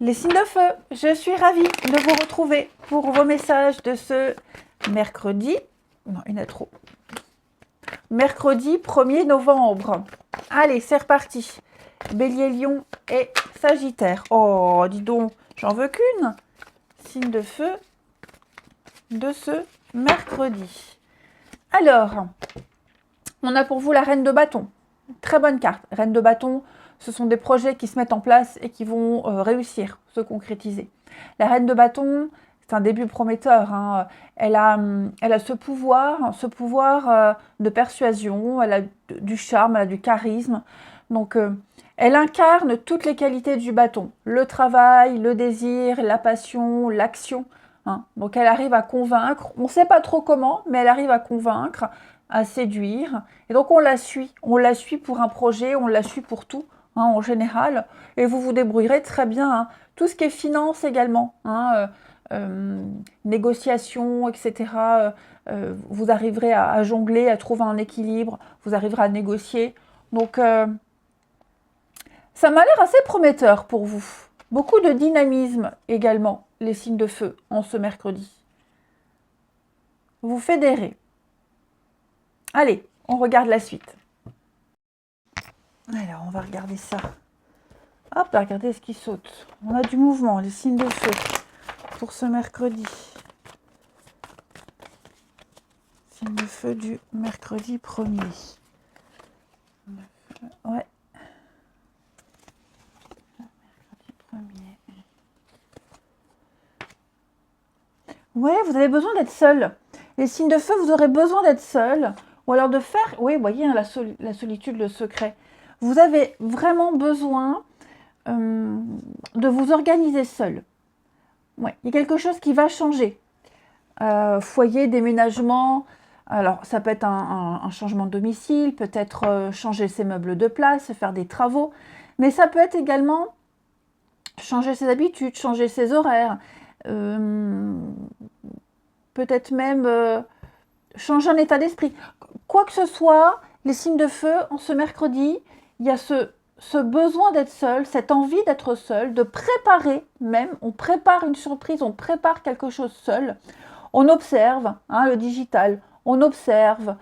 Les signes de feu, je suis ravie de vous retrouver pour vos messages de ce mercredi. Non, il y en a trop. Mercredi 1er novembre. Allez, c'est reparti. Bélier, Lion et Sagittaire. Oh, dis donc, j'en veux qu'une. Signe de feu de ce mercredi. Alors, on a pour vous la Reine de bâton. Très bonne carte. Reine de bâton, ce sont des projets qui se mettent en place et qui vont réussir, se concrétiser. La Reine de bâton, c'est un début prometteur. Hein. Elle a ce pouvoir de persuasion, elle a du charme, elle a du charisme. Donc, elle incarne toutes les qualités du bâton. Le travail, le désir, la passion, l'action. Hein. Donc, elle arrive à convaincre. On ne sait pas trop comment, mais elle arrive à convaincre, à séduire. Et donc, on la suit. On la suit pour un projet, on la suit pour tout, hein, en général. Et vous vous débrouillerez très bien. Hein. Tout ce qui est finance également. Hein, négociation, etc. Vous arriverez à jongler, à trouver un équilibre. Vous arriverez à négocier. Donc, ça m'a l'air assez prometteur pour vous. Beaucoup de dynamisme également, les signes de feu, en ce mercredi. Vous fédérez. Allez, on regarde la suite. Alors, on va regarder ça. Hop, regardez ce qui saute. On a du mouvement, les signes de feu, pour ce mercredi. Signe de feu du mercredi 1er. Ouais. Ouais, vous avez besoin d'être seul. Les signes de feu, vous aurez besoin d'être seul. Ou alors de faire... Oui, vous voyez, hein, la solitude, le secret. Vous avez vraiment besoin de vous organiser seul. Ouais, il y a quelque chose qui va changer. Foyer, déménagement. Alors, ça peut être un changement de domicile, peut-être changer ses meubles de place, faire des travaux. Mais ça peut être également changer ses habitudes, changer ses horaires. Peut-être même changer un état d'esprit. Quoi que ce soit, les signes de feu, en ce mercredi, il y a ce besoin d'être seul, cette envie d'être seul, de préparer même, on prépare une surprise, on prépare quelque chose seul. On observe, hein, le digital, on observe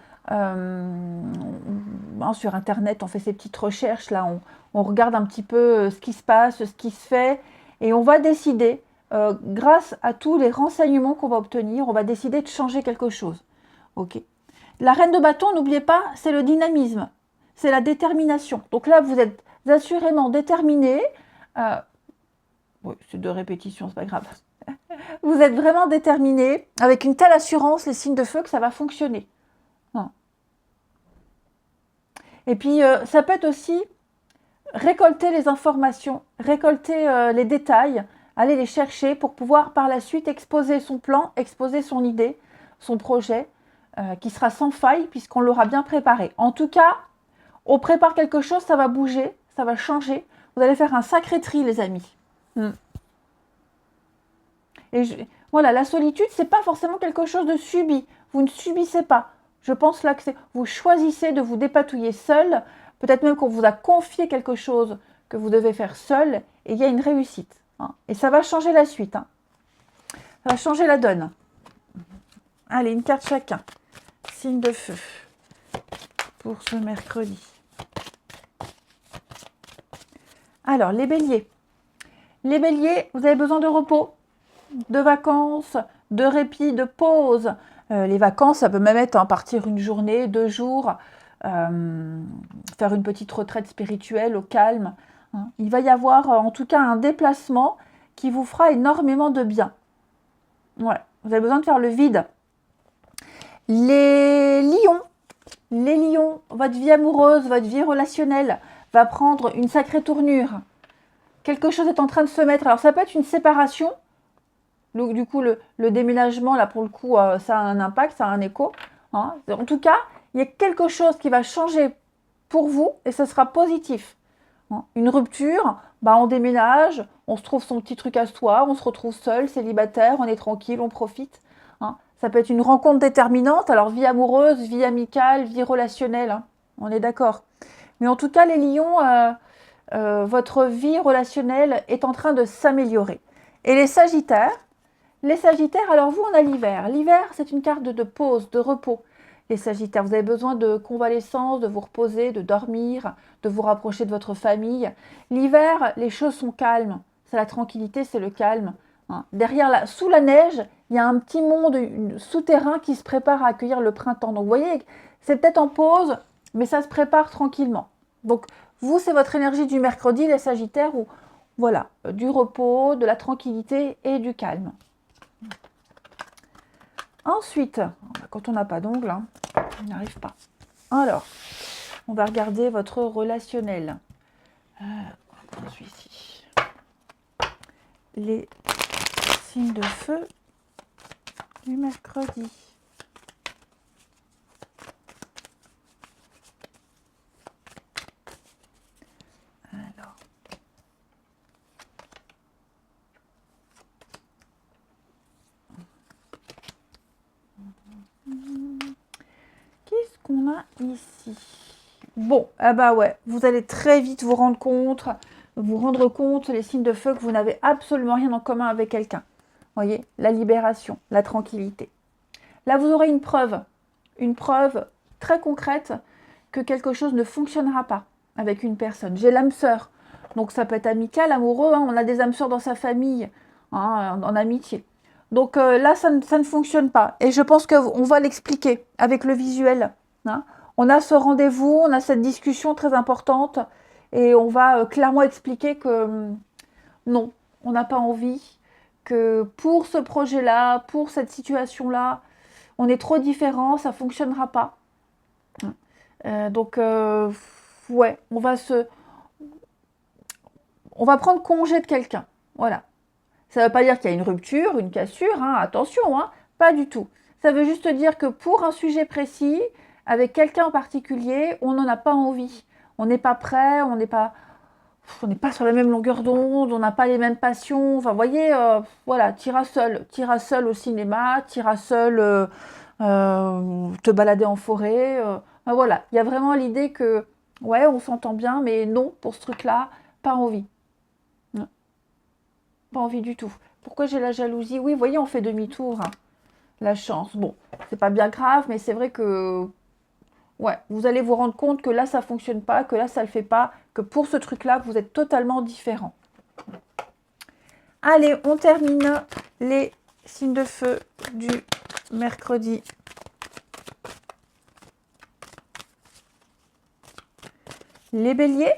sur Internet, on fait ses petites recherches, là, on regarde un petit peu ce qui se passe, ce qui se fait, et on va décider, grâce à tous les renseignements qu'on va obtenir, on va décider de changer quelque chose. Ok. La reine de bâton, n'oubliez pas, c'est le dynamisme, c'est la détermination. Donc là, vous êtes assurément déterminé. Oui, c'est deux répétitions, c'est pas grave. Vous êtes vraiment déterminé, avec une telle assurance, les signes de feu, que ça va fonctionner. Et puis, ça peut être aussi récolter les informations, récolter les détails, aller les chercher pour pouvoir par la suite exposer son plan, exposer son idée, son projet, qui sera sans faille puisqu'on l'aura bien préparé. En tout cas, on prépare quelque chose, ça va bouger, ça va changer. Vous allez faire un sacré tri, les amis. Et voilà, la solitude, c'est pas forcément quelque chose de subi. Vous ne subissez pas. Je pense là que vous choisissez de vous dépatouiller seul. Peut-être même qu'on vous a confié quelque chose que vous devez faire seul. Et il y a une réussite. Hein. Et ça va changer la suite. Hein. Ça va changer la donne. Allez, une carte chacun. Signe de feu pour ce mercredi. Alors, les béliers. Les béliers, vous avez besoin de repos, de vacances, de répit, de pause. Les vacances, ça peut même être partir une journée, 2 jours, faire une petite retraite spirituelle au calme. Hein. Il va y avoir en tout cas un déplacement qui vous fera énormément de bien. Ouais, vous avez besoin de faire le vide. Les lions, votre vie amoureuse, votre vie relationnelle va prendre une sacrée tournure. Quelque chose est en train de se mettre. Alors ça peut être une séparation. Du coup, le déménagement, là, pour le coup, ça a un impact, ça a un écho. Hein. En tout cas, il y a quelque chose qui va changer pour vous et ce sera positif. Hein. Une rupture, on déménage, on se trouve son petit truc à soi, on se retrouve seul, célibataire, on est tranquille, on profite. Hein. Ça peut être une rencontre déterminante, alors vie amoureuse, vie amicale, vie relationnelle, hein. On est d'accord. Mais en tout cas, les lions, votre vie relationnelle est en train de s'améliorer. Et les Sagittaires, alors vous, on a l'hiver. L'hiver, c'est une carte de pause, de repos. Les Sagittaires, vous avez besoin de convalescence, de vous reposer, de dormir, de vous rapprocher de votre famille. L'hiver, les choses sont calmes. C'est la tranquillité, c'est le calme. Hein. Derrière, sous la neige, il y a un petit monde souterrain qui se prépare à accueillir le printemps. Donc vous voyez, c'est peut-être en pause, mais ça se prépare tranquillement. Donc vous, c'est votre énergie du mercredi, les Sagittaires, où voilà, du repos, de la tranquillité et du calme. Ensuite, quand on n'a pas d'ongles, hein, on n'y arrive pas. Alors, on va regarder votre relationnel. Celui-ci. Les signes de feu du mercredi. Alors. Qu'est-ce qu'on a ici? Bon, ah bah ouais, vous allez très vite vous rendre compte, les signes de feu, que vous n'avez absolument rien en commun avec quelqu'un. Voyez, la libération, la tranquillité. Là, vous aurez une preuve très concrète que quelque chose ne fonctionnera pas avec une personne. J'ai l'âme sœur, donc ça peut être amical, amoureux, hein, on a des âmes sœurs dans sa famille, hein, en amitié. Donc là, ça ne fonctionne pas. Et je pense qu'on va l'expliquer avec le visuel. Hein. On a ce rendez-vous, on a cette discussion très importante et on va clairement expliquer que non, on n'a pas envie, que pour ce projet-là, pour cette situation-là, on est trop différents, ça ne fonctionnera pas. Donc, ouais, on va prendre congé de quelqu'un. Voilà. Ça ne veut pas dire qu'il y a une rupture, une cassure, hein, attention, hein, pas du tout. Ça veut juste dire que pour un sujet précis, avec quelqu'un en particulier, on n'en a pas envie. On n'est pas prêt, on n'est pas sur la même longueur d'onde, on n'a pas les mêmes passions. Enfin, vous voyez, voilà, t'iras seul au cinéma, t'iras seul te balader en forêt. Ben voilà, il y a vraiment l'idée que, ouais, on s'entend bien, mais non, pour ce truc-là, pas envie. Non, pas envie du tout. Pourquoi j'ai la jalousie? Oui, vous voyez, on fait demi-tour. Hein. La chance. Bon, c'est pas bien grave, mais c'est vrai que ouais, vous allez vous rendre compte que là, ça ne fonctionne pas, que là, ça ne le fait pas, que pour ce truc-là, vous êtes totalement différent. Allez, on termine les signes de feu du mercredi. Les béliers.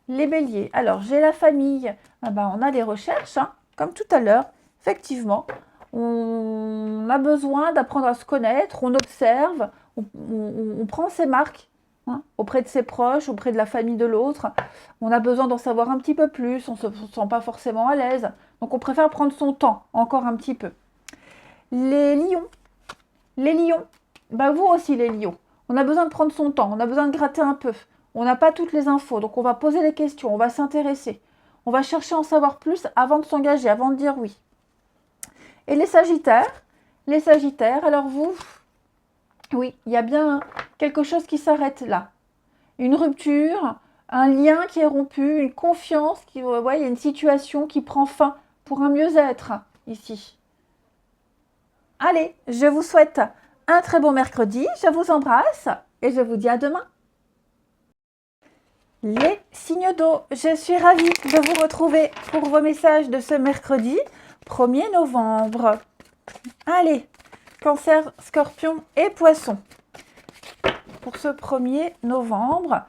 Les béliers. Alors, j'ai la famille. Ah ben, on a les recherches, hein, comme tout à l'heure. Effectivement, on a besoin d'apprendre à se connaître, on observe, on prend ses marques hein, auprès de ses proches, auprès de la famille de l'autre. On a besoin d'en savoir un petit peu plus, on ne se sent pas forcément à l'aise. Donc on préfère prendre son temps, encore un petit peu. Les lions, bah vous aussi les lions. On a besoin de prendre son temps, on a besoin de gratter un peu. On n'a pas toutes les infos, donc on va poser les questions, on va s'intéresser. On va chercher à en savoir plus avant de s'engager, avant de dire oui. Et les sagittaires, alors vous, oui, il y a bien quelque chose qui s'arrête là. Une rupture, un lien qui est rompu, une confiance, il y a une situation qui prend fin pour un mieux-être ici. Allez, je vous souhaite un très bon mercredi, je vous embrasse et je vous dis à demain. Les signes d'eau, je suis ravie de vous retrouver pour vos messages de ce mercredi 1er novembre. Allez, Cancer, Scorpion et Poisson. Pour ce 1er novembre,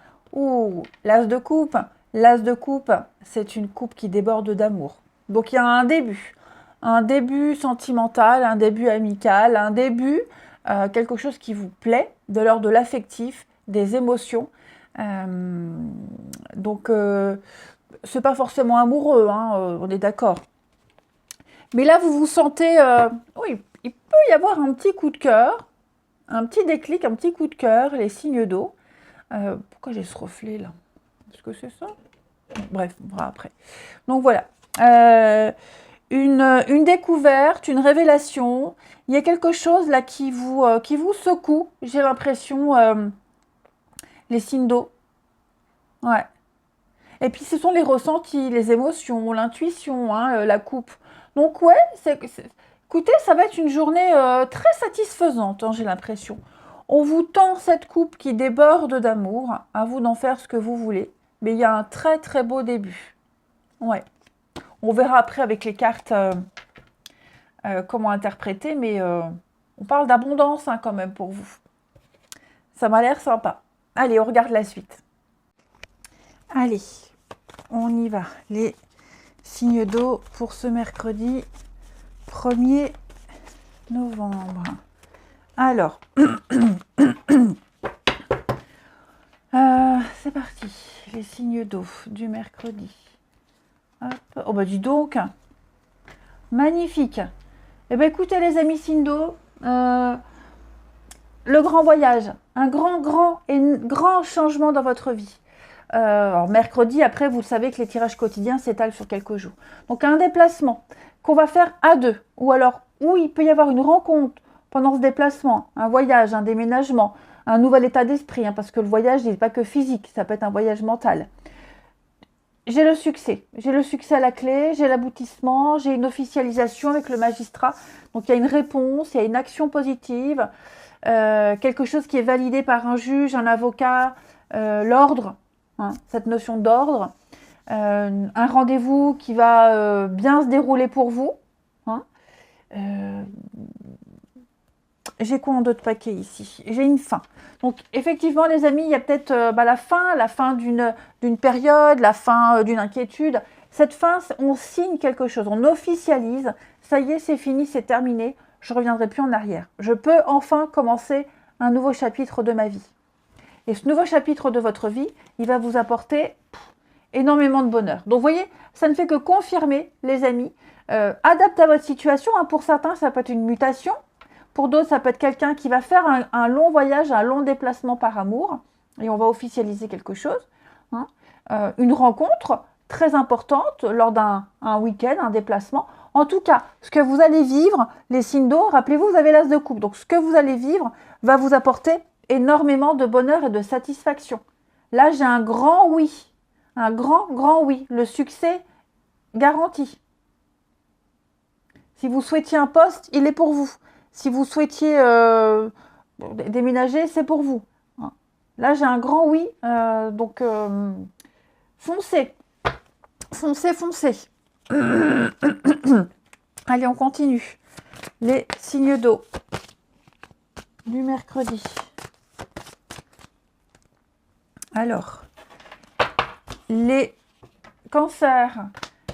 l'as de coupe. L'as de coupe, c'est une coupe qui déborde d'amour. Donc il y a un début sentimental, un début amical, un début, quelque chose qui vous plaît, de l'ordre de l'affectif, des émotions. Donc, c'est pas forcément amoureux, hein, on est d'accord. Mais là, vous vous sentez, oui, il peut y avoir un petit coup de cœur, un petit déclic, un petit coup de cœur, les signes d'eau. Pourquoi j'ai ce reflet là? Est-ce que c'est ça? Bref, on verra après. Donc voilà, une découverte, une révélation. Il y a quelque chose là qui vous secoue, j'ai l'impression, les signes d'eau. Ouais. Et puis, ce sont les ressentis, les émotions, l'intuition, hein, la coupe. Donc, ouais, écoutez, ça va être une journée très satisfaisante, hein, j'ai l'impression. On vous tend cette coupe qui déborde d'amour. À vous d'en faire ce que vous voulez. Mais il y a un très, très beau début. Ouais. On verra après avec les cartes comment interpréter, mais on parle d'abondance hein, quand même pour vous. Ça m'a l'air sympa. Allez, on regarde la suite. Allez, on y va. Les signes d'eau pour ce mercredi 1er novembre. Alors, c'est parti. Les signes d'eau du mercredi. Hop. Oh bah dis donc. Magnifique. Eh bien écoutez les amis signes d'eau, le grand voyage, un grand changement dans votre vie. Alors mercredi, après, vous savez que les tirages quotidiens s'étalent sur quelques jours. Donc un déplacement qu'on va faire à deux, ou alors où il peut y avoir une rencontre pendant ce déplacement, un voyage, un déménagement, un nouvel état d'esprit, hein, parce que le voyage n'est pas que physique, ça peut être un voyage mental. J'ai le succès à la clé, j'ai l'aboutissement, j'ai une officialisation avec le magistrat. Donc il y a une réponse, il y a une action positive, quelque chose qui est validé par un juge, un avocat, l'ordre, hein, cette notion d'ordre, un rendez-vous qui va bien se dérouler pour vous. Hein. J'ai quoi en d'autres paquets ici? J'ai une fin. Donc, effectivement, les amis, il y a peut-être la fin d'une période, la fin d'une inquiétude. Cette fin, on signe quelque chose, on officialise. Ça y est, c'est fini, c'est terminé. Je ne reviendrai plus en arrière. Je peux enfin commencer un nouveau chapitre de ma vie. Et ce nouveau chapitre de votre vie, il va vous apporter énormément de bonheur. Donc, vous voyez, ça ne fait que confirmer, les amis. Adapte à votre situation. Hein. Pour certains, ça peut être une mutation. Pour d'autres, ça peut être quelqu'un qui va faire un long voyage, un long déplacement par amour. Et on va officialiser quelque chose. Hein. Une rencontre très importante lors d'un week-end, un déplacement. En tout cas, ce que vous allez vivre, les signes d'eau, rappelez-vous, vous avez l'as de coupe. Donc, ce que vous allez vivre va vous apporter énormément de bonheur et de satisfaction. Là, j'ai un grand oui. Un grand oui. Le succès garanti. Si vous souhaitiez un poste, il est pour vous. Si vous souhaitiez déménager, c'est pour vous. Là, j'ai un grand oui. Donc, foncez. Foncez. Allez, on continue. Les signes d'eau du mercredi. Alors, les cancers.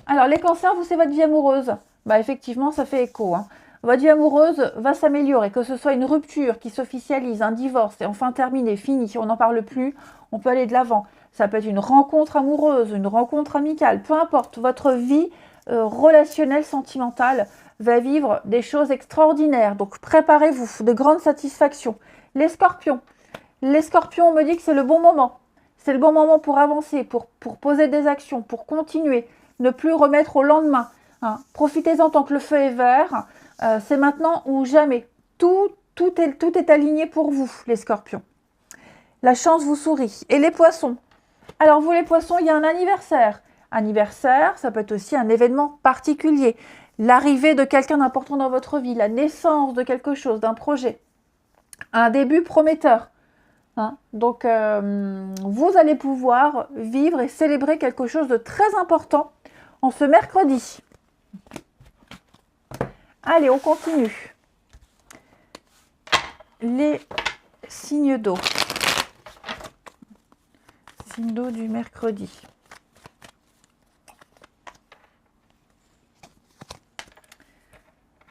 Alors, les cancers, vous, c'est votre vie amoureuse. Bah, effectivement, ça fait écho. Hein. Votre vie amoureuse va s'améliorer, que ce soit une rupture qui s'officialise, un divorce, et enfin terminé, fini, on n'en parle plus, on peut aller de l'avant. Ça peut être une rencontre amoureuse, une rencontre amicale, peu importe. Votre vie relationnelle, sentimentale va vivre des choses extraordinaires. Donc préparez-vous, de grandes satisfactions. Les scorpions. Les scorpions, on me dit que c'est le bon moment. C'est le bon moment pour avancer, pour poser des actions, pour continuer, ne plus remettre au lendemain. Hein. Profitez-en tant que le feu est vert. C'est maintenant ou jamais. Tout est aligné pour vous, les scorpions. La chance vous sourit. Et les poissons. Alors vous, les poissons, il y a un anniversaire. Anniversaire, ça peut être aussi un événement particulier. L'arrivée de quelqu'un d'important dans votre vie. La naissance de quelque chose, d'un projet. Un début prometteur. Hein. Donc, vous allez pouvoir vivre et célébrer quelque chose de très important en ce mercredi. Allez, on continue. Les signes d'eau. Signes d'eau du mercredi.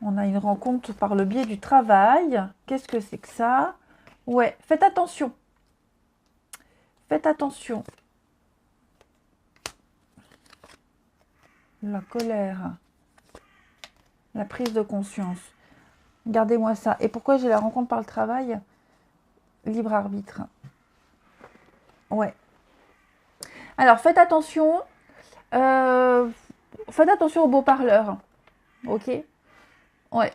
On a une rencontre par le biais du travail. Qu'est-ce que c'est que ça? Ouais, faites attention. Faites attention. La colère. La prise de conscience. Gardez-moi ça. Et pourquoi j'ai la rencontre par le travail? Libre arbitre. Ouais. Alors, faites attention. Faites attention aux beaux parleurs. Ok? Ouais.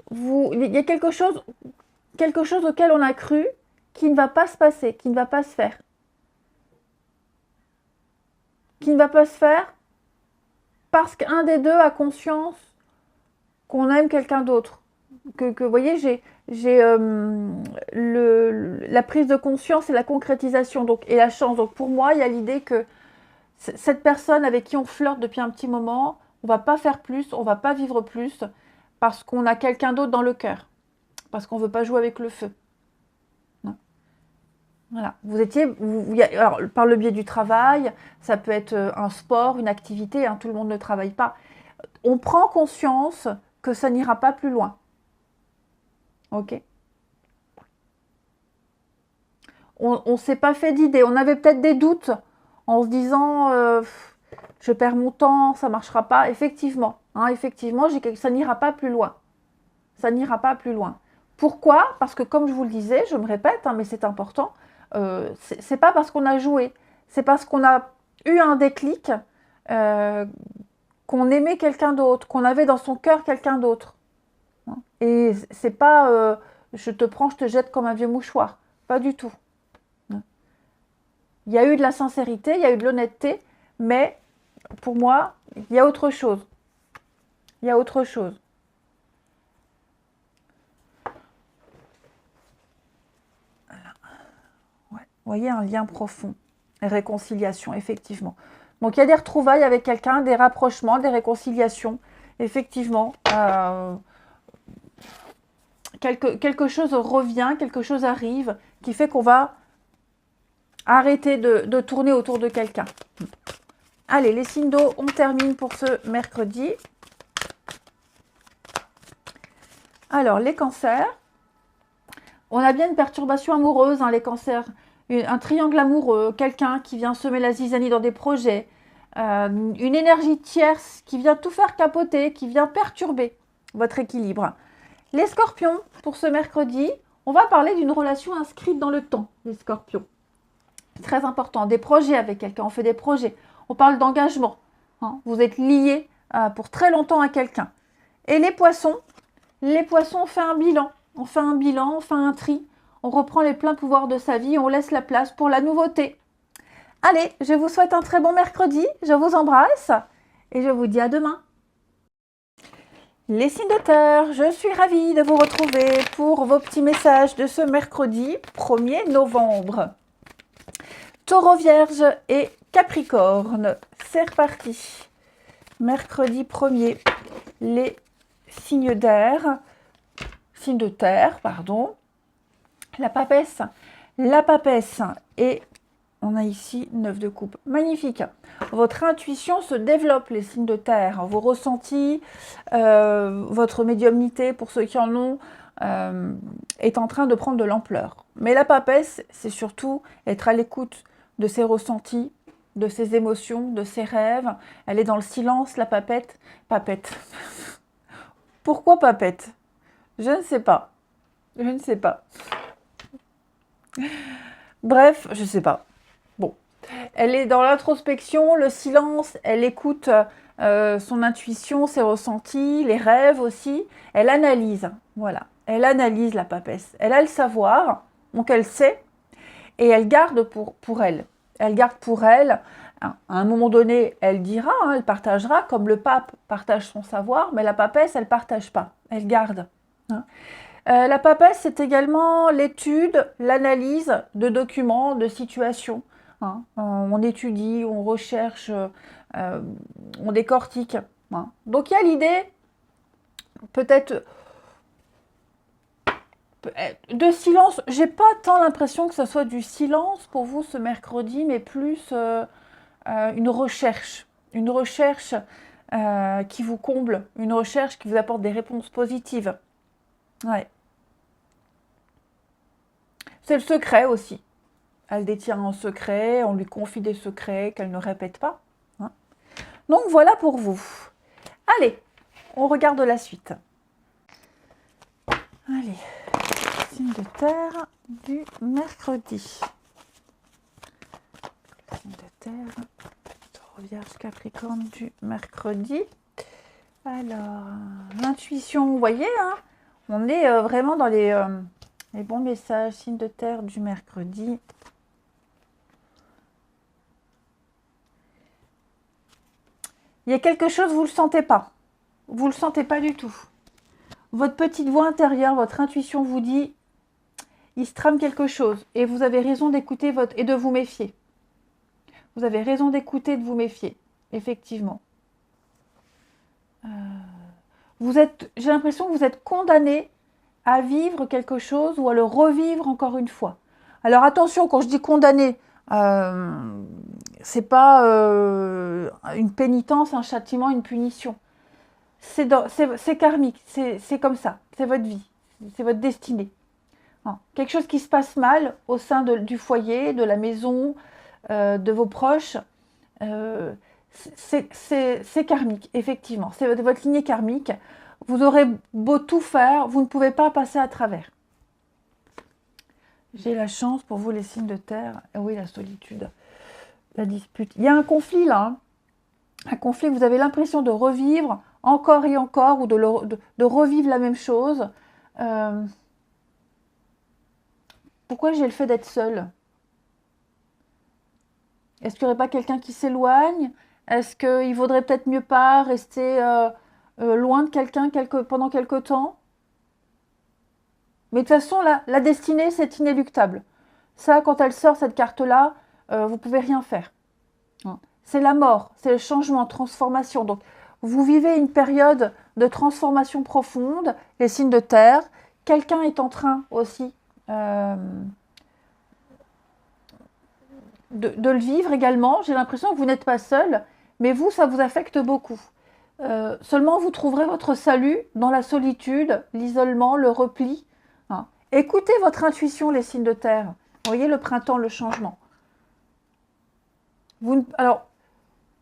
Il y a quelque chose auquel on a cru qui ne va pas se passer, qui ne va pas se faire. qui ne va pas se faire parce qu'un des deux a conscience qu'on aime quelqu'un d'autre. Vous voyez, j'ai la prise de conscience et la concrétisation et la chance. Donc pour moi, il y a l'idée que cette personne avec qui on flirte depuis un petit moment, on va pas faire plus, on va pas vivre plus parce qu'on a quelqu'un d'autre dans le cœur. Parce qu'on veut pas jouer avec le feu. Non. Voilà. Alors, par le biais du travail, ça peut être un sport, une activité, hein, tout le monde ne travaille pas. On prend conscience que ça n'ira pas plus loin. Ok. On ne s'est pas fait d'idée. On avait peut-être des doutes en se disant je perds mon temps, ça ne marchera pas. Effectivement, hein, effectivement, ça n'ira pas plus loin. Ça n'ira pas plus loin. Pourquoi? Parce que comme je vous le disais, je me répète, hein, mais c'est important, c'est pas parce qu'on a joué, c'est parce qu'on a eu un déclic, qu'on aimait quelqu'un d'autre, qu'on avait dans son cœur quelqu'un d'autre. Et c'est pas je te prends, je te jette comme un vieux mouchoir. Pas du tout. Il y a eu de la sincérité, il y a eu de l'honnêteté, mais pour moi, il y a autre chose. Il y a autre chose. Ouais. Vous voyez, un lien profond. Réconciliation, effectivement. Donc, il y a des retrouvailles avec quelqu'un, des rapprochements, des réconciliations. Effectivement, quelque chose revient, quelque chose arrive qui fait qu'on va arrêter de tourner autour de quelqu'un. Allez, les signes d'eau, on termine pour ce mercredi. Alors, les cancers. On a bien une perturbation amoureuse, hein, les cancers. Un triangle amoureux, quelqu'un qui vient semer la zizanie dans des projets. Une énergie tierce qui vient tout faire capoter, qui vient perturber votre équilibre. Les scorpions, pour ce mercredi, on va parler d'une relation inscrite dans le temps, les scorpions. Très important, des projets avec quelqu'un, on fait des projets, on parle d'engagement, hein, vous êtes liés pour très longtemps à quelqu'un. Et les poissons, on fait un bilan, on fait un tri, on reprend les pleins pouvoirs de sa vie, on laisse la place pour la nouveauté. Allez, je vous souhaite un très bon mercredi, je vous embrasse et je vous dis à demain. Les signes de terre, je suis ravie de vous retrouver pour vos petits messages de ce mercredi 1er novembre. Taureau, Vierge et Capricorne, c'est reparti. Mercredi 1er, les signes d'air, signes de terre, pardon. La papesse et on a ici 9 de coupe. Magnifique. Votre intuition se développe, les signes de terre. Vos ressentis, votre médiumnité, pour ceux qui en ont, est en train de prendre de l'ampleur. Mais la papesse, c'est surtout être à l'écoute de ses ressentis, de ses émotions, de ses rêves. Elle est dans le silence, la papette. Papette. Pourquoi papette? Je ne sais pas. Je ne sais pas. Bref, je ne sais pas. Bon. Elle est dans l'introspection, le silence, elle écoute son intuition, ses ressentis, les rêves aussi. Elle analyse, voilà. Elle analyse la papesse. Elle a le savoir, donc elle sait, et elle garde pour elle. Elle garde pour elle. À un moment donné, elle dira, hein, elle partagera, comme le pape partage son savoir, mais la papesse, elle ne partage pas. Elle garde. Hein. La papesse, c'est également l'étude, l'analyse de documents, de situations. Hein. On étudie, on recherche, on décortique. Hein. Donc il y a l'idée, peut-être, de silence. J'ai pas tant l'impression que ce soit du silence pour vous ce mercredi, mais plus une recherche qui vous comble, une recherche qui vous apporte des réponses positives. Ouais. C'est le secret aussi. Elle détient un secret, on lui confie des secrets qu'elle ne répète pas. Hein. Donc voilà pour vous. Allez, on regarde la suite. Allez, signe de terre du mercredi. Signe de terre, Taureau, Vierge, Capricorne du mercredi. Alors, l'intuition, vous voyez, hein, on est vraiment dans les bons messages, signe de terre du mercredi. Il y a quelque chose, vous ne le sentez pas. Vous ne le sentez pas du tout. Votre petite voix intérieure, votre intuition vous dit, il se trame quelque chose. Et vous avez raison d'écouter et de vous méfier. Vous avez raison d'écouter et de vous méfier. Effectivement. J'ai l'impression que vous êtes condamné à vivre quelque chose ou à le revivre encore une fois. Alors attention, quand je dis condamné, c'est pas une pénitence, un châtiment, une punition. C'est karmique, c'est comme ça, c'est votre vie, c'est votre destinée. Hein. Quelque chose qui se passe mal au sein du foyer, de la maison, de vos proches, c'est karmique, effectivement. C'est votre lignée karmique. Vous aurez beau tout faire, vous ne pouvez pas passer à travers. J'ai la chance pour vous, les signes de terre. Ah oui, la solitude, la dispute. Il y a un conflit là. Hein. Un conflit, vous avez l'impression de revivre encore et encore ou de revivre la même chose. Pourquoi j'ai le fait d'être seule? Est-ce qu'il n'y aurait pas quelqu'un qui s'éloigne? Est-ce qu'il vaudrait peut-être mieux pas rester loin de quelqu'un pendant quelque temps? Mais de toute façon, la destinée, c'est inéluctable. Ça, quand elle sort, cette carte-là, vous ne pouvez rien faire. C'est la mort, c'est le changement, transformation. Donc, vous vivez une période de transformation profonde, les signes de terre. Quelqu'un est en train aussi de le vivre également. J'ai l'impression que vous n'êtes pas seul, mais vous, ça vous affecte beaucoup. Seulement, vous trouverez votre salut dans la solitude, l'isolement, le repli. Hein. Écoutez votre intuition, les signes de terre. Vous voyez le printemps, le changement. Alors,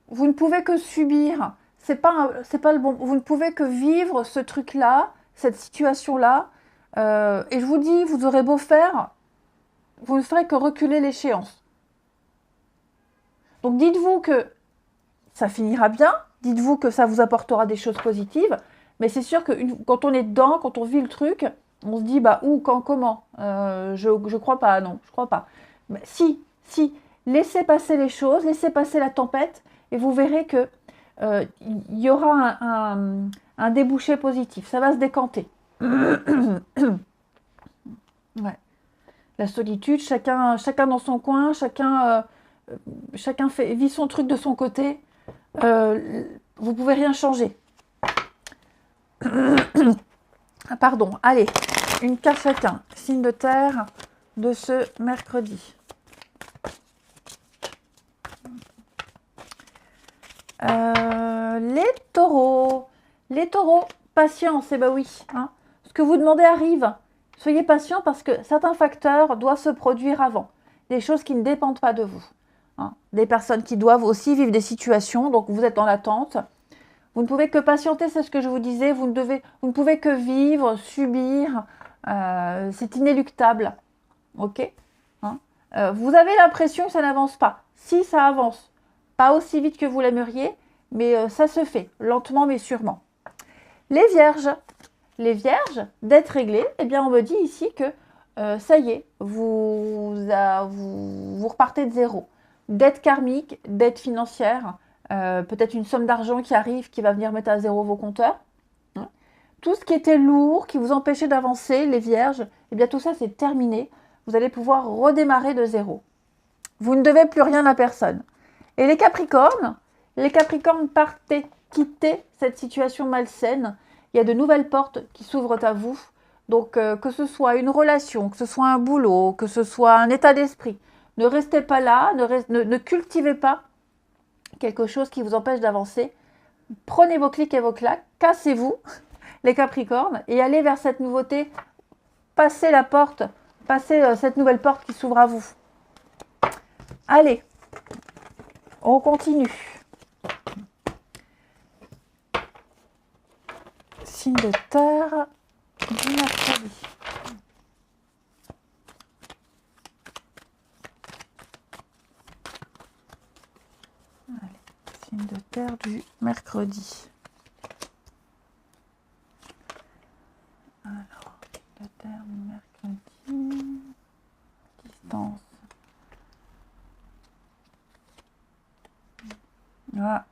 vous ne pouvez que subir. C'est pas le bon. Vous ne pouvez que vivre ce truc-là, cette situation-là. Et je vous dis, vous aurez beau faire, vous ne ferez que reculer l'échéance. Donc dites-vous que ça finira bien, dites-vous que ça vous apportera des choses positives, mais c'est sûr que quand on est dedans, quand on vit le truc, on se dit bah où, quand, comment je crois pas, non, je crois pas. Mais si, laissez passer les choses, laissez passer la tempête, et vous verrez que il y aura un débouché positif, ça va se décanter. Ouais. La solitude, chacun dans son coin, chacun vit son truc de son côté. Vous pouvez rien changer. Pardon, allez, une carte chacun. Signe de terre de ce mercredi. Les taureaux. Les taureaux, patience, eh ben oui. Hein. Ce que vous demandez arrive. Soyez patient parce que certains facteurs doivent se produire avant. Des choses qui ne dépendent pas de vous. Hein. Des personnes qui doivent aussi vivre des situations, donc vous êtes dans l'attente. Vous ne pouvez que patienter, c'est ce que je vous disais. Vous ne pouvez que vivre, subir. C'est inéluctable. Ok, hein. Vous avez l'impression que ça n'avance pas. Si, ça avance. Pas aussi vite que vous l'aimeriez, mais ça se fait, lentement mais sûrement. Les vierges, d'être réglées, eh bien on me dit ici que ça y est, vous repartez de zéro. Dette karmique, dette financière, peut-être une somme d'argent qui arrive, qui va venir mettre à zéro vos compteurs. Hein. Tout ce qui était lourd, qui vous empêchait d'avancer, les vierges, eh bien tout ça c'est terminé. Vous allez pouvoir redémarrer de zéro. Vous ne devez plus rien à personne. Et les capricornes, partez, quittez cette situation malsaine. Il y a de nouvelles portes qui s'ouvrent à vous. Donc, que ce soit une relation, que ce soit un boulot, que ce soit un état d'esprit, ne restez pas là, ne cultivez pas quelque chose qui vous empêche d'avancer. Prenez vos clics et vos claques, cassez-vous, les capricornes, et allez vers cette nouveauté. Passez la porte, passez cette nouvelle porte qui s'ouvre à vous. Allez, on continue. Signe de terre du mercredi. Allez, signe de terre du mercredi. Alors, de terre du mercredi. Distance. Voilà.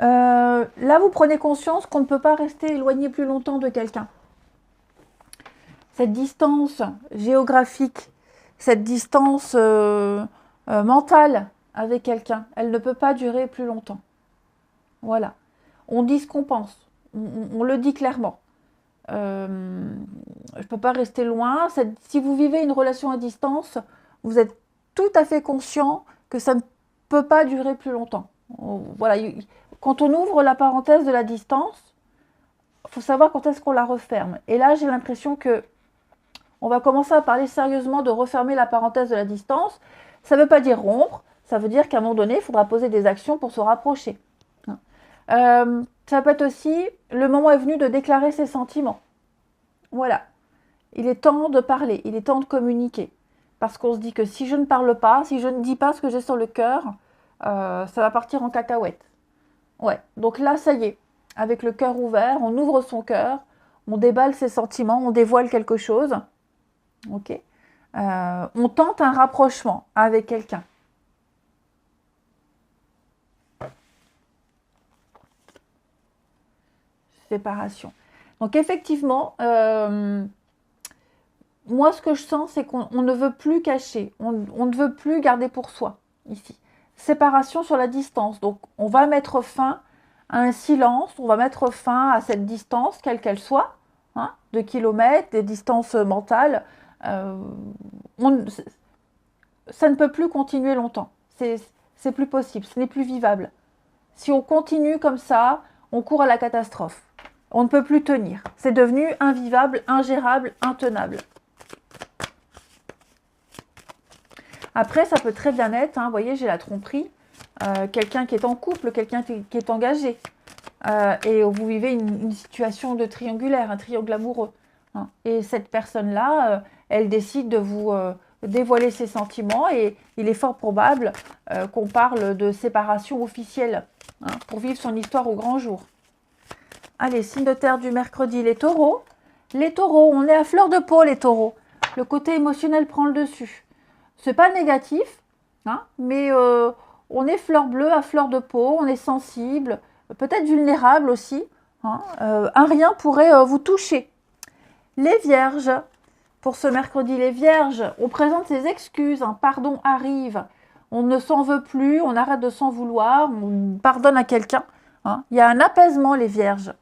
Là, vous prenez conscience qu'on ne peut pas rester éloigné plus longtemps de quelqu'un. Cette distance géographique, cette distance mentale avec quelqu'un, elle ne peut pas durer plus longtemps. Voilà. On dit ce qu'on pense. On le dit clairement. Je ne peux pas rester loin. Si vous vivez une relation à distance, vous êtes tout à fait conscient que ça ne peut pas durer plus longtemps. Voilà. Quand on ouvre la parenthèse de la distance, il faut savoir quand est-ce qu'on la referme. Et là, j'ai l'impression que on va commencer à parler sérieusement de refermer la parenthèse de la distance. Ça ne veut pas dire rompre, ça veut dire qu'à un moment donné, il faudra poser des actions pour se rapprocher. Ça peut être aussi, le moment est venu de déclarer ses sentiments. Voilà. Il est temps de parler, il est temps de communiquer. Parce qu'on se dit que si je ne parle pas, si je ne dis pas ce que j'ai sur le cœur, ça va partir en cacahuète. Ouais, donc là, ça y est, avec le cœur ouvert, on ouvre son cœur, on déballe ses sentiments, on dévoile quelque chose. Ok. On tente un rapprochement avec quelqu'un. Séparation. Donc effectivement, moi ce que je sens, c'est qu'on ne veut plus cacher, on ne veut plus garder pour soi ici. Séparation sur la distance. Donc on va mettre fin à un silence, on va mettre fin à cette distance, quelle qu'elle soit, hein, de kilomètres, des distances mentales. Ça ne peut plus continuer longtemps. C'est plus possible, ce n'est plus vivable. Si on continue comme ça, on court à la catastrophe. On ne peut plus tenir. C'est devenu invivable, ingérable, intenable. Après, ça peut très bien être, hein, vous voyez, j'ai la tromperie, quelqu'un qui est en couple, quelqu'un qui est engagé. Et vous vivez une situation de triangulaire, un triangle amoureux. Hein. Et cette personne-là, elle décide de vous dévoiler ses sentiments et il est fort probable qu'on parle de séparation officielle, hein, pour vivre son histoire au grand jour. Allez, signe de terre du mercredi, les taureaux. Les taureaux, on est à fleur de peau, les taureaux. Le côté émotionnel prend le dessus. C'est pas négatif, hein, mais on est fleur bleue à fleur de peau, on est sensible, peut-être vulnérable aussi. Hein, un rien pourrait vous toucher. Les vierges, pour ce mercredi, les vierges, on présente ses excuses, un pardon arrive, on ne s'en veut plus, on arrête de s'en vouloir, on pardonne à quelqu'un. Hein, il y a un apaisement, les vierges.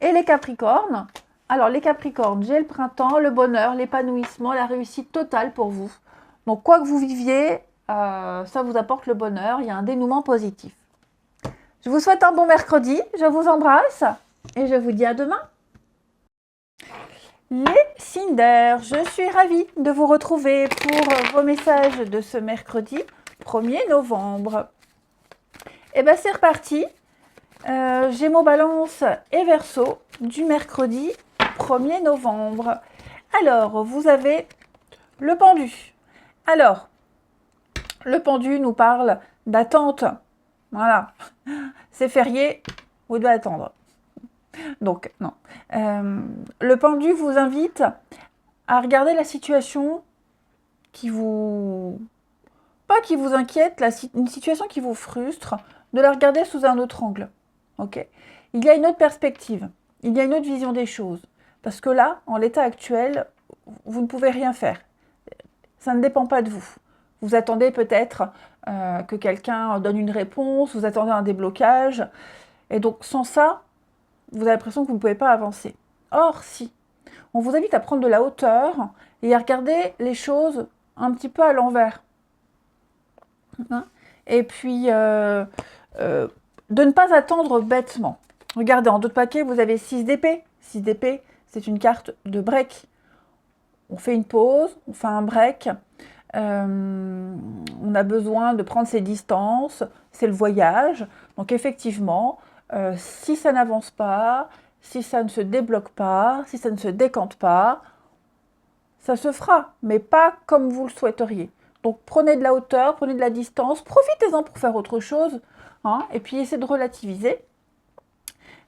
Et les capricornes, alors les capricornes, j'ai le printemps, le bonheur, l'épanouissement, la réussite totale pour vous. Donc quoi que vous viviez, ça vous apporte le bonheur, il y a un dénouement positif. Je vous souhaite un bon mercredi, je vous embrasse et je vous dis à demain. Les signes d'air, je suis ravie de vous retrouver pour vos messages de ce mercredi 1er novembre. Et bien c'est reparti. Gémeaux, Balance et Verseau du mercredi 1er novembre. Alors, vous avez le pendu. Alors, le pendu nous parle d'attente. Voilà, c'est férié, vous devez attendre. Donc, non. Le pendu vous invite à regarder la situation qui vous... Pas qui vous inquiète, une situation qui vous frustre, de la regarder sous un autre angle. Ok. Il y a une autre perspective, il y a une autre vision des choses. Parce que là, en l'état actuel, vous ne pouvez rien faire. Ça ne dépend pas de vous. Vous attendez peut-être que quelqu'un donne une réponse, vous attendez un déblocage. Et donc, sans ça, vous avez l'impression que vous ne pouvez pas avancer. Or, si. On vous invite à prendre de la hauteur et à regarder les choses un petit peu à l'envers. Hein? Et puis, de ne pas attendre bêtement. Regardez, en dos de paquet, vous avez 6 d'épée. 6 d'épée, c'est une carte de break. On fait une pause, on fait un break. On a besoin de prendre ses distances. C'est le voyage. Donc, effectivement, si ça n'avance pas, si ça ne se débloque pas, si ça ne se décante pas, ça se fera, mais pas comme vous le souhaiteriez. Donc prenez de la hauteur, prenez de la distance, profitez-en pour faire autre chose, hein, et puis essayez de relativiser.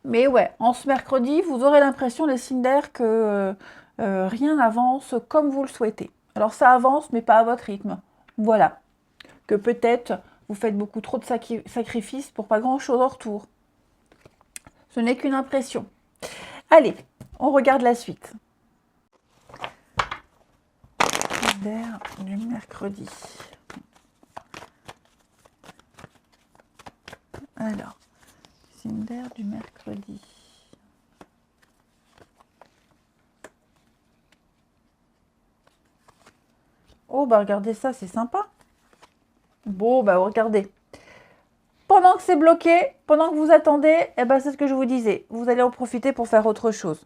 Mais ouais, en ce mercredi, vous aurez l'impression, les signes d'air, que rien n'avance comme vous le souhaitez. Alors ça avance, mais pas à votre rythme. Voilà. Que peut-être vous faites beaucoup trop de sacrifices pour pas grand-chose en retour. Ce n'est qu'une impression. Allez, on regarde la suite. Cinder du mercredi. Alors, Cinder du mercredi. Oh, bah regardez ça, c'est sympa. Bon, bah regardez. Pendant que c'est bloqué, pendant que vous attendez, eh ben, c'est ce que je vous disais. Vous allez en profiter pour faire autre chose.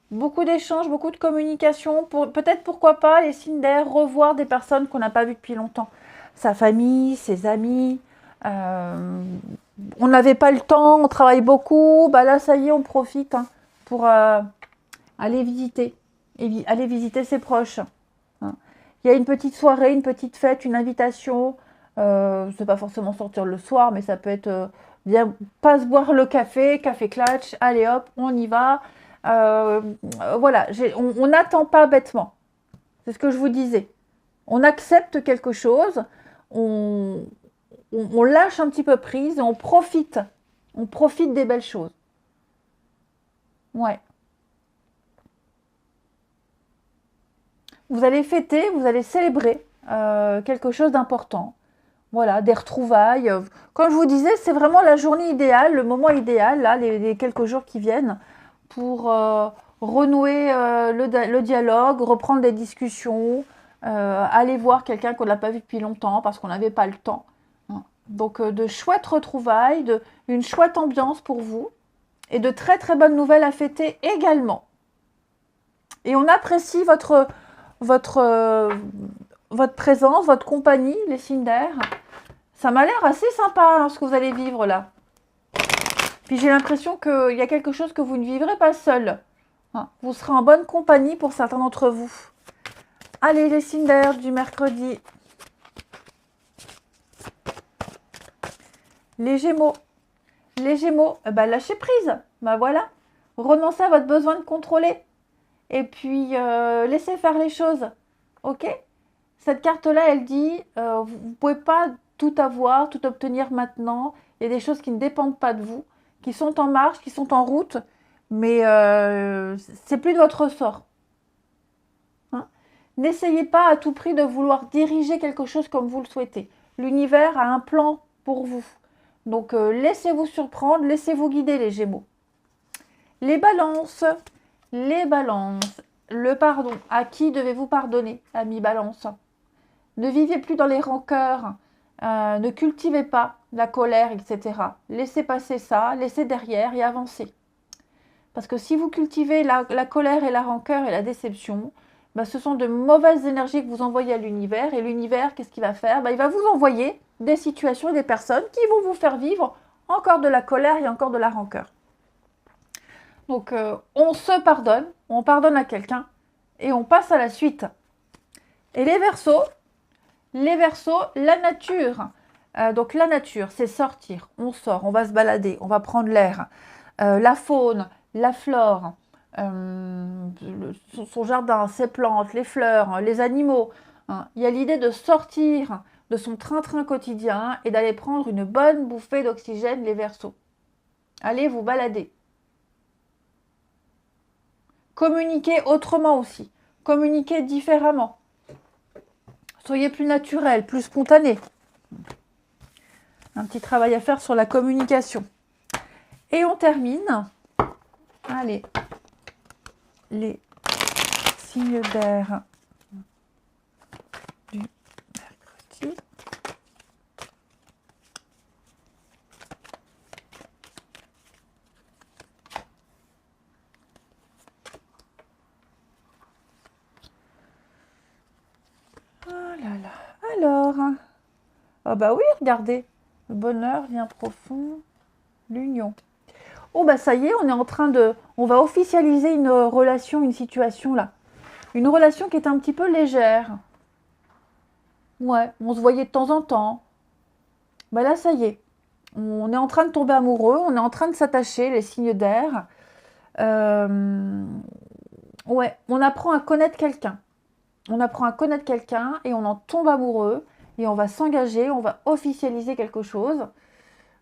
Beaucoup d'échanges, beaucoup de communication. Peut-être, pourquoi pas, les Cinder, revoir des personnes qu'on n'a pas vues depuis longtemps. Sa famille, ses amis. On n'avait pas le temps, on travaille beaucoup. Bah là, ça y est, on profite pour aller visiter. Aller visiter ses proches. Il y a une petite soirée, une petite fête, une invitation. C'est pas forcément sortir le soir, mais ça peut être bien pas se boire le café, café clutch, allez hop, on y va. Voilà, on n'attend pas bêtement. C'est ce que je vous disais. On accepte quelque chose, on lâche un petit peu prise et on profite. On profite des belles choses. Ouais. Vous allez fêter, vous allez célébrer quelque chose d'important. Voilà, des retrouvailles. Comme je vous disais, c'est vraiment la journée idéale, le moment idéal, là, les quelques jours qui viennent, pour renouer le dialogue, reprendre des discussions, aller voir quelqu'un qu'on n'a pas vu depuis longtemps parce qu'on n'avait pas le temps. Donc, de chouettes retrouvailles, une chouette ambiance pour vous et de très très bonnes nouvelles à fêter également. Et on apprécie votre présence, votre compagnie, les Cinder. Ça m'a l'air assez sympa ce que vous allez vivre là. Puis j'ai l'impression qu'il y a quelque chose que vous ne vivrez pas seul. Vous serez en bonne compagnie pour certains d'entre vous. Allez, les Cinder du mercredi. Les Gémeaux. Les Gémeaux, lâchez prise. Voilà. Renoncez à votre besoin de contrôler. Et puis, laissez faire les choses. Ok ? Cette carte-là, elle dit, vous ne pouvez pas tout avoir, tout obtenir maintenant. Il y a des choses qui ne dépendent pas de vous, qui sont en marche, qui sont en route, mais c'est plus de votre ressort. N'essayez pas à tout prix de vouloir diriger quelque chose comme vous le souhaitez. L'univers a un plan pour vous. Donc, laissez-vous surprendre, laissez-vous guider, les Gémeaux. Les Balances. Les Balances. Le pardon. À qui devez-vous pardonner, amis Balance ? Ne vivez plus dans les rancœurs. Ne cultivez pas la colère, etc. Laissez passer ça, laissez derrière et avancez. Parce que si vous cultivez la colère et la rancœur et la déception, ce sont de mauvaises énergies que vous envoyez à l'univers. Et l'univers, qu'est-ce qu'il va faire ? Il va vous envoyer des situations et des personnes qui vont vous faire vivre encore de la colère et encore de la rancœur. Donc, on se pardonne, on pardonne à quelqu'un et on passe à la suite. Et les Verseaux, la nature. Donc, la nature, c'est sortir. On sort, on va se balader, on va prendre l'air. La faune, la flore, son jardin, ses plantes, les fleurs, les animaux. Il y a l'idée de sortir de son train-train quotidien et d'aller prendre une bonne bouffée d'oxygène, les Verseaux. Allez vous balader. Communiquez autrement aussi. Communiquez différemment. Soyez plus naturel, plus spontané. Un petit travail à faire sur la communication. Et on termine. Allez. Les signes d'air du mercredi. Oh là là. Alors. Ah bah oui, regardez. Le bonheur, lien profond, l'union. Oh bah ça y est, on est en train de... On va officialiser une relation, une situation là. Une relation qui est un petit peu légère. Ouais, on se voyait de temps en temps. Bah là, ça y est. On est en train de tomber amoureux, on est en train de s'attacher, les signes d'air. Ouais, on apprend à connaître quelqu'un. On apprend à connaître quelqu'un et on en tombe amoureux. Et on va s'engager, on va officialiser quelque chose.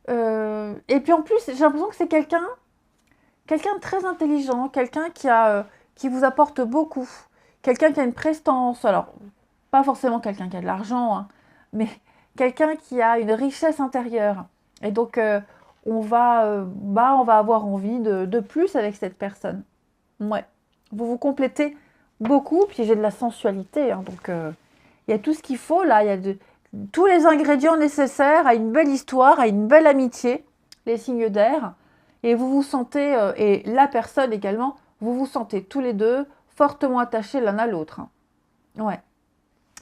Et puis en plus, j'ai l'impression que c'est quelqu'un quelqu'un de très intelligent, quelqu'un qui vous apporte beaucoup, quelqu'un qui a une prestance, alors pas forcément quelqu'un qui a de l'argent, hein, mais quelqu'un qui a une richesse intérieure. Et donc, on va avoir envie de plus avec cette personne. Ouais. Vous vous complétez beaucoup, puis j'ai de la sensualité, hein, donc il y a tout ce qu'il faut là, il y a tous les ingrédients nécessaires à une belle histoire, à une belle amitié, les signes d'air, et vous vous sentez, et la personne également, vous vous sentez tous les deux fortement attachés l'un à l'autre. Hein. Ouais.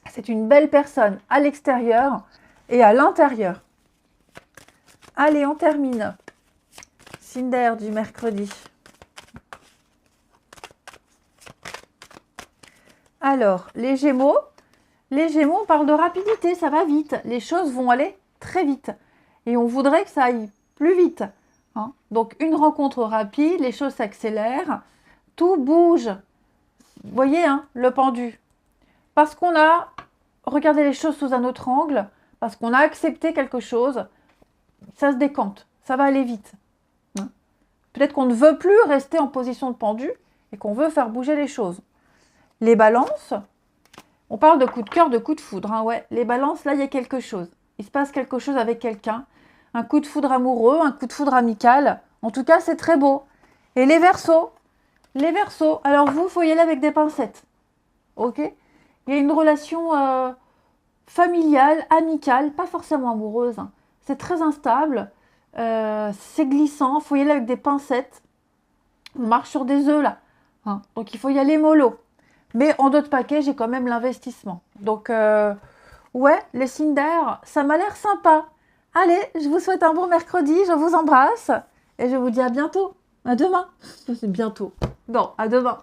C'est une belle personne à l'extérieur et à l'intérieur. Allez, on termine. Signe d'air du mercredi. Alors, les Gémeaux, on parle de rapidité, ça va vite. Les choses vont aller très vite. Et on voudrait que ça aille plus vite. Hein. Donc, une rencontre rapide, les choses s'accélèrent, tout bouge. Vous voyez, hein, le pendu. Parce qu'on a regardé les choses sous un autre angle, parce qu'on a accepté quelque chose, ça se décante, ça va aller vite. Hein. Peut-être qu'on ne veut plus rester en position de pendu et qu'on veut faire bouger les choses. Les balances, on parle de coup de cœur, de coup de foudre. Hein, ouais. Les balances, là, il y a quelque chose. Il se passe quelque chose avec quelqu'un. Un coup de foudre amoureux, un coup de foudre amical. En tout cas, c'est très beau. Et les Verseaux, alors vous, il faut y aller avec des pincettes. Ok ? Il y a une relation familiale, amicale, pas forcément amoureuse. Hein. C'est très instable. C'est glissant. Il faut y aller avec des pincettes. On marche sur des œufs, là. Hein. Donc, il faut y aller mollo. Mais en d'autres paquets, j'ai quand même l'investissement. Donc, ouais, les signes d'air, ça m'a l'air sympa. Allez, je vous souhaite un bon mercredi, je vous embrasse et je vous dis à bientôt. À demain. C'est bientôt. Non, à demain.